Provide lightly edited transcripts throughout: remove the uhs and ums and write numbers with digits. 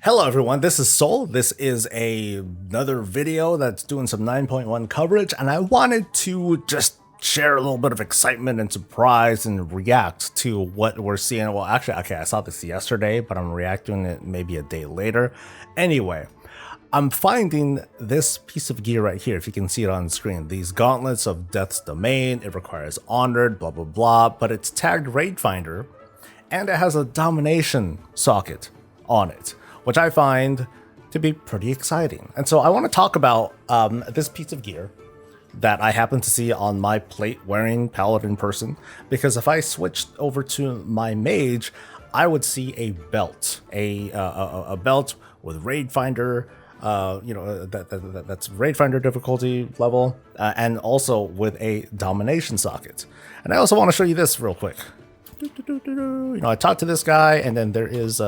Hello everyone, this is Soul. This is another video that's doing some 9.1 coverage, and I wanted to just share a little bit of excitement and surprise and react to what we're seeing. Well, actually, okay, I saw this yesterday, but I'm reacting it maybe a day later. Anyway, I'm finding this piece of gear right here, if you can see it on screen. These gauntlets of Death's Domain. It requires Honored, blah blah blah, but it's tagged Raid Finder, and it has a Domination socket on it, which I find to be pretty exciting. And so I want to talk about this piece of gear that I happen to see on my plate-wearing paladin person, because if I switched over to my mage, I would see a belt, a belt with Raid Finder, that's Raid Finder difficulty level, and also with a Domination socket. And I also want to show you this real quick. I talked to this guy, and then there is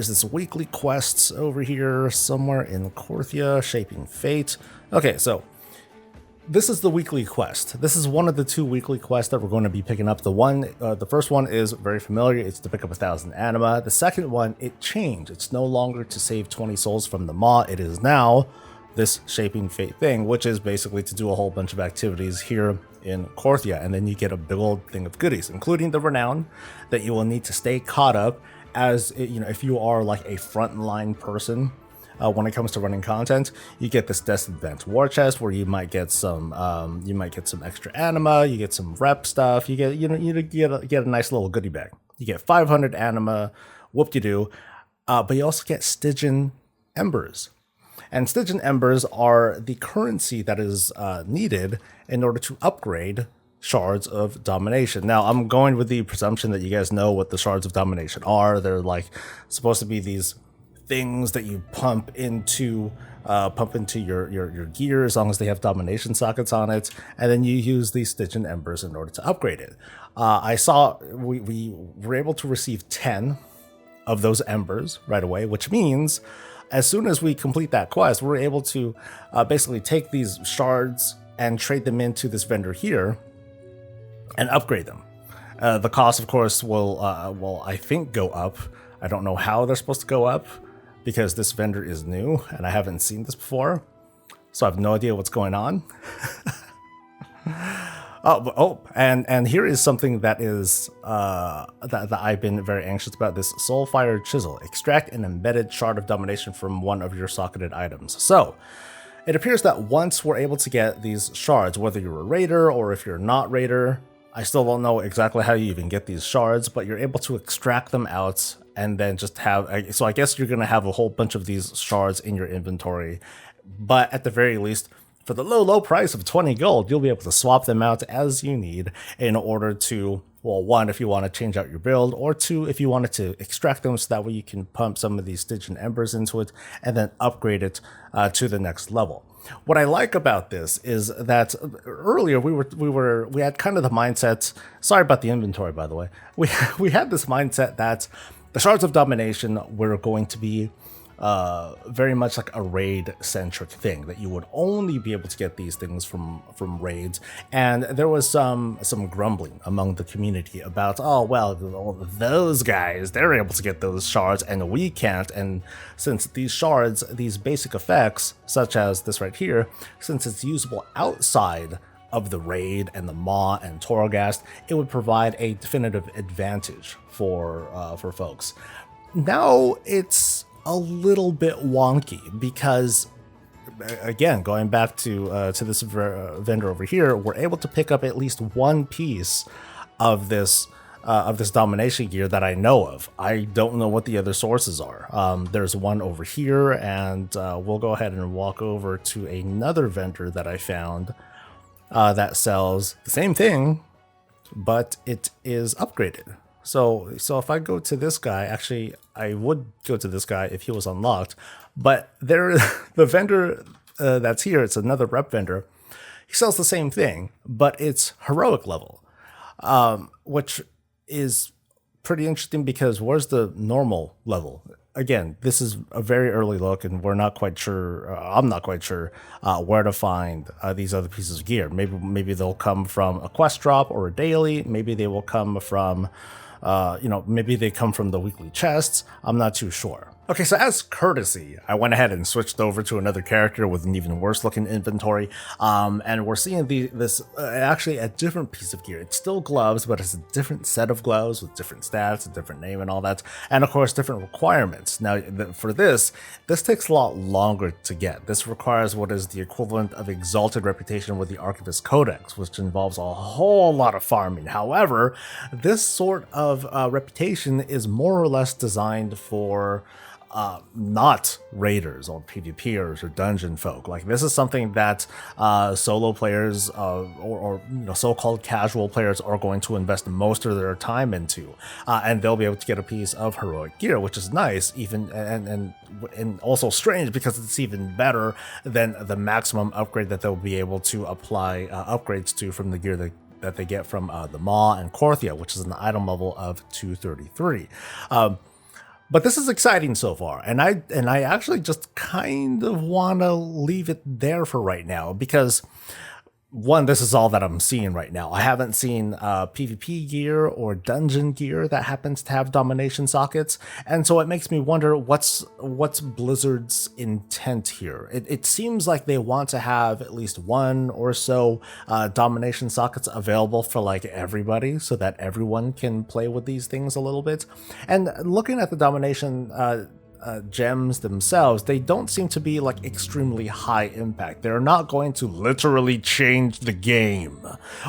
this weekly quests over here somewhere in Korthia, Shaping Fate. Okay, so this is the weekly quest. This is one of the two weekly quests that we're going to be picking up. The first one is very familiar. It's to pick up 1,000 anima. The second one, it changed. It's no longer to save 20 souls from the maw. It is now this Shaping Fate thing, which is basically to do a whole bunch of activities here in Korthia, and then you get a big old thing of goodies, including the renown that you will need to stay caught up as, if you are like a frontline person when it comes to running content. You get this Death Advanced War Chest where you might get some extra anima, you get some rep stuff, you get a nice little goodie bag. You get 500 anima, whoop-de-doo, but you also get Stygian Embers. And Stygian Embers are the currency that is needed in order to upgrade Shards of Domination. Now, I'm going with the presumption that you guys know what the Shards of Domination are. They're like supposed to be these things that you pump into your gear as long as they have Domination sockets on it, and then you use these Stygian Embers in order to upgrade it. I saw we were able to receive 10 of those embers right away, which means as soon as we complete that quest, we're able to basically take these shards and trade them into this vendor here and upgrade them. The cost, of course, will I think go up. I don't know how they're supposed to go up because this vendor is new and I haven't seen this before, so I have no idea what's going on. And here is something that is that I've been very anxious about. This Soulfire Chisel. Extract an embedded shard of domination from one of your socketed items. So it appears that once we're able to get these shards, whether you're a raider or if you're not raider, I still don't know exactly how you even get these shards, but you're able to extract them out and then just have, so I guess you're going to have a whole bunch of these shards in your inventory, but at the very least, for the low price of 20 gold, you'll be able to swap them out as you need in order to, well, one, if you want to change out your build, or two, if you wanted to extract them so that way you can pump some of these Stygian Embers into it and then upgrade it to the next level. What I like about this is that earlier we had kind of the mindset, sorry about the inventory by the way, we had this mindset that the Shards of Domination were going to be very much like a raid-centric thing, that you would only be able to get these things from raids, and there was some grumbling among the community about, oh well, those guys, they're able to get those shards and we can't, and since these shards, these basic effects, such as this right here, since it's usable outside of the raid and the maw and Torghast, it would provide a definitive advantage for folks. Now it's a little bit wonky because, again, going back to this vendor over here, we're able to pick up at least one piece of this domination gear that I know of. I don't know what the other sources are. There's one over here, and we'll go ahead and walk over to another vendor that I found that sells the same thing, but it is upgraded. So if I go to this guy, actually I would go to this guy if he was unlocked, but the vendor that's here, it's another rep vendor. He sells the same thing, but it's heroic level, which is pretty interesting because where's the normal level? Again, this is a very early look, and we're not quite sure. I'm not quite sure where to find these other pieces of gear. Maybe they'll come from a quest drop or a daily. Maybe they will come from maybe they come from the weekly chests. I'm not too sure. Okay, so as courtesy, I went ahead and switched over to another character with an even worse looking inventory, and we're seeing this actually a different piece of gear. It's still gloves, but it's a different set of gloves with different stats, a different name and all that, and of course different requirements. Now for this takes a lot longer to get. This requires what is the equivalent of exalted reputation with the Archivist Codex, which involves a whole lot of farming. However, this sort of reputation is more or less designed for not raiders or PvPers or dungeon folk. Like, this is something that solo players or so-called casual players are going to invest most of their time into, and they'll be able to get a piece of heroic gear, which is nice, even and also strange because it's even better than the maximum upgrade that they'll be able to apply upgrades to from the gear that they get from the Maw and Korthia, which is an item level of 233. But this is exciting so far, and I actually just kind of want to leave it there for right now because, one, this is all that I'm seeing right now. I haven't seen PvP gear or dungeon gear that happens to have domination sockets, and so it makes me wonder what's Blizzard's intent here. It seems like they want to have at least one or so domination sockets available for like everybody, so that everyone can play with these things a little bit. And looking at the domination gems themselves, they don't seem to be like extremely high impact. They're not going to literally change the game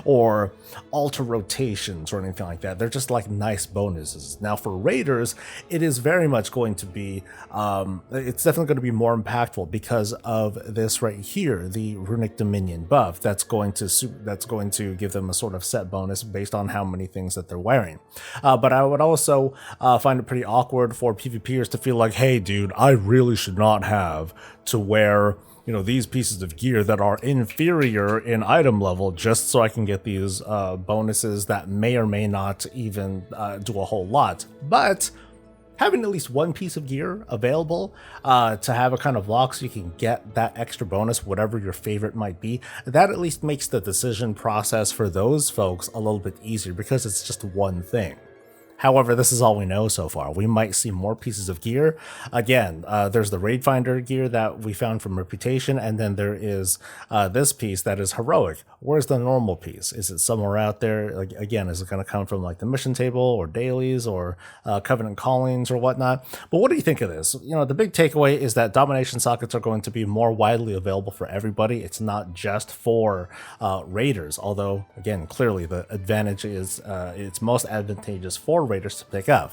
or alter rotations or anything like that. They're just like nice bonuses. Now for raiders, it is very much going to be it's definitely going to be more impactful because of this right here, the Runic Dominion buff that's going to give them a sort of set bonus based on how many things that they're wearing. But I would also find it pretty awkward for PvPers to feel like, hey dude, I really should not have to wear these pieces of gear that are inferior in item level just so I can get these bonuses that may or may not even do a whole lot. But having at least one piece of gear available to have a kind of lock so you can get that extra bonus, whatever your favorite might be, that at least makes the decision process for those folks a little bit easier because it's just one thing. However, this is all we know so far. We might see more pieces of gear. Again, there's the Raid Finder gear that we found from Reputation, and then there is this piece that is heroic. Where's the normal piece? Is it somewhere out there? Like, again, is it going to come from like the mission table or dailies or Covenant Callings or whatnot? But what do you think of this? The big takeaway is that domination sockets are going to be more widely available for everybody. It's not just for raiders, although, again, clearly the advantage is it's most advantageous for raiders to pick up.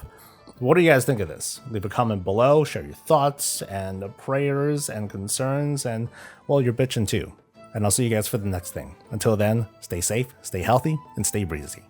What do you guys think of this? Leave a comment below, share your thoughts and prayers and concerns, and, well, you're bitching too. And I'll see you guys for the next thing. Until then, stay safe, stay healthy, and stay breezy.